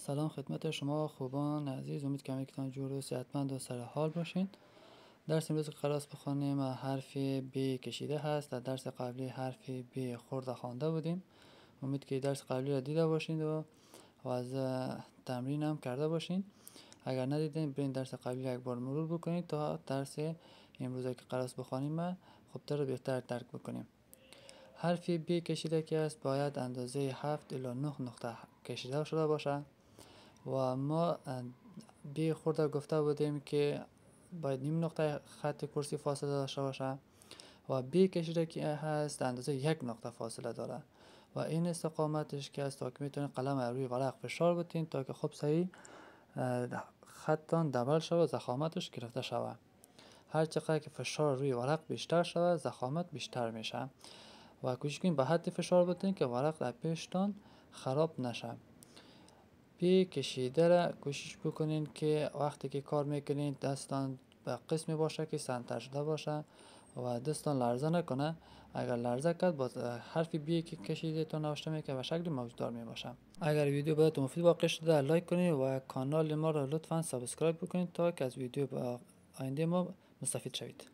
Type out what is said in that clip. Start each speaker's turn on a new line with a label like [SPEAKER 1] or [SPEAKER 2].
[SPEAKER 1] سلام خدمت شما خوبان عزیز، امید که همگیتان جور و صحتمند و سر حال باشین. درس امروز که قرار است بخوانیم حرف ب کشیده هست. در درس قبلی حرف ب خورده خوانده بودیم. امید که درس قبلی را دیده باشین و از تمرین هم کرده باشین. اگر ندیدین برین درس قبلی یک بار مرور بکنید تا درس امروز که قرار است بخوانیم خوبتر و بهتر درک بکنیم. حرف ب کشیده که است باید اندازه 7 الی 9 نقطه کشیده شده باشه و ما ب خورده گفته بودیم که باید نیم نقطه خط کرسی فاصله داشته باشه و ب کشیده که هست اندازه 1 نقطه فاصله داره و این استقامتش که است تا که میتونید قلم روی ورق فشار بدین تا که خوب صحیح خطان دبل شود، ضخامتش گرفته شود. هر چقدر که فشار روی ورق بیشتر شود ضخامت بیشتر میشه و کوشش کنید به حد فشار بدین که ورق در پیشتان خراب نشه. ب کشیده را کوشش بکنین که وقتی که کار میکنین دستان به قسمی باشه که سنتر شده باشه و دستان لرزه نکنه. اگر لرزه کرد باز حرف ب که کشیده تو نوشته میکنه به شکل موجدار میباشه. اگر ویدیو براتون مفید واقع شده لایک کنید و کانال ما را لطفا سابسکرایب بکنید تا که از ویدیو آینده ما مستفید شوید.